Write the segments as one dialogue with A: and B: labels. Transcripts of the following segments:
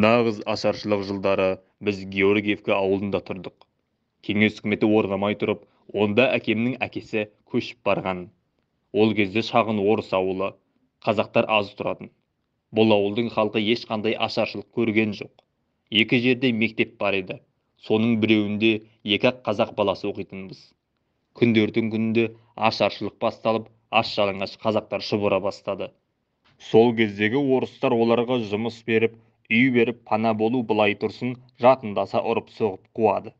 A: Нағыз ашаршылық жылдары біз Георгиевка ауылында тұрдық. Кеңес үкіметі орнамай тұрып, онда әкемнің әкесі көшіп барған. Ол кезде шағын орыс ауылы, қазақтар аз тұратын. Бұл ауылдың халқы ешқандай ашаршылық көрген жоқ. Екі жерде мектеп бар еді. Соның біреуінде екі қазақ баласы оқитынбыз. Күндердің күнінде ашаршылық басталып, аш-жалаңаш қазақтар шұбыра бастады. Сол кездегі орыстар оларға жұмыс беріп, үй беріп, пана болу былай тұрсын, жатындаса ұрып соғып қуады.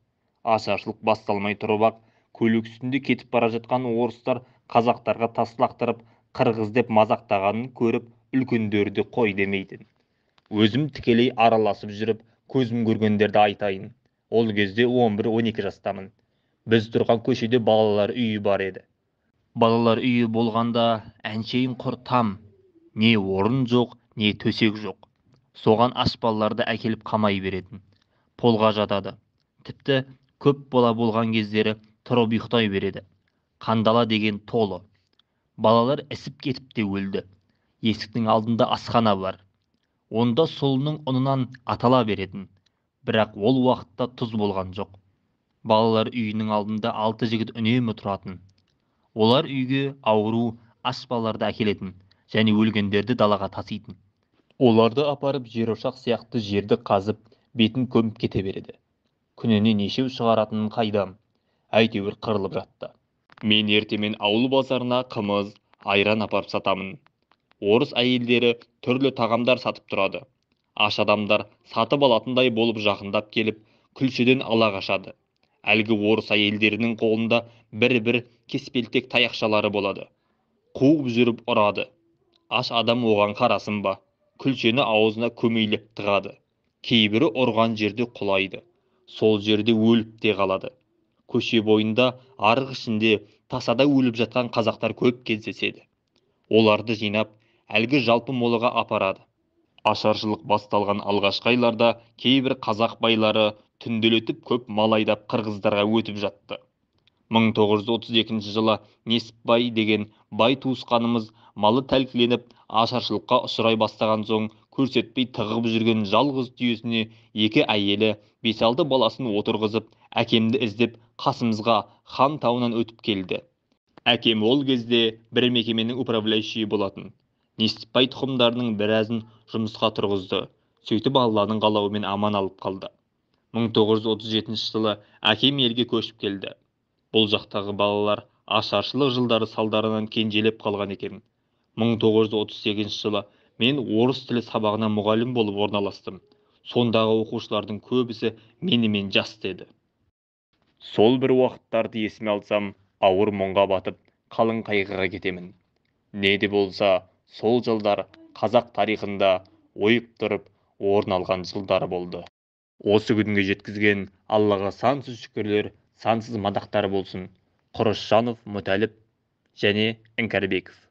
A: Ашаршылық басталмай тұрып ақ, көлік үстінде кетіп бара жатқан орыстар қазақтарға тас лақтырып, қырғыз деп мазақтағанын көріп, үлкендері де қой демейтін. Өзім тікелей араласып жүріп, көзім көргендерді айтайын. Ол кезде 11-12 жастамын. Біз тұрған көшеде балалар үйі бар еді. Балалар үйі болғанда әншейін құр там, не орын жоқ, не төсек жоқ. Соған аш балаларды әкеліп қамай беретін. Полға жатады. Тіпті көп бала болған кездері тұрып ұйықтай береді. Қандала деген толы. Балалар ісіп кетіп те өлді. Есіктің алдында асхана бар. Онда сұлының ұнынан атала беретін. Бірақ ол уақытта тұз болған жоқ. Балалар үйінің алдында 6 жігіт үнемі тұратын. Олар үйге ауру, аш балаларды әкелетін және өлгендерді далаға таситын. Оларды апарып жерошақ сияқты жерді қазып, бетін көміп кете береді. Күніне нешеу шығаратынын қайдам. Әйтеуір қырылып жатты. Мен ертемен ауыл базарына қымыз, айран апарып сатамын. Орыс әйелдері түрлі тағамдар сатып тұрады. Аш адамдар сатып алатындай болып жақындап келіп, күлшеден ала қашады. Әлгі орыс әйелдерінің қолында бір-бір кеспелтек таяқшалары болады. Қуып жүріп ұрады. Аш адам оған қарасын ба, күлшені аузына көмейлеп тығады. Кейбірі ұрған жерде құлайды. Сол жерде өліп те қалады. Көше бойында арық ішінде тасада өліп жатқан қазақтар көп кездеседі. Оларды жинап, әлгі жалпы молаға апарады. Ашаршылық басталған алғашқы айларда кейбір қазақ байлары түнделетіп көп мал айдап қырғыздарға өтіп жатты. 1932 жылы Несіпбай деген бай туысқанымыз малы тәлкіленіп, ашаршылыққа ұшырай бастаған соң, көрсетпей тығып жүрген жалғыз түйесіне 2 әйелі 5-6 баласын отырғызып, әкемді іздеп қасымызға Хан тауынан өтіп келді. Әкем ол кезде бір мекеменің управляющий болатын. Несіпбай тұқымдарының біразын жұмысқа тұрғызды. Сөйтіп Алланың қалауымен аман алып қалды. 1937 жылы әкем елге көшіп келді. Бұл жақтағы балалар ашаршылық жылдары салдарынан кенжелеп қалған екен. 1938 жылы мен орыс тілі сабағына мұғалім болып орналастым. Сондағы оқушылардың көбісі менімен жас деді. Сол бір уақыттарды есіме алсам, ауыр мұңға батып, қалың қайғыға кетемін. Не де болса, сол жылдар қазақ тарихында ойып тұрып орын алған жылдары болды. Осы күнге жеткізген Аллаға сансыз шүкірлер, сансыз мадақтар болсын. Құрышжанов, Мүтәліп және Іңкәрбеков.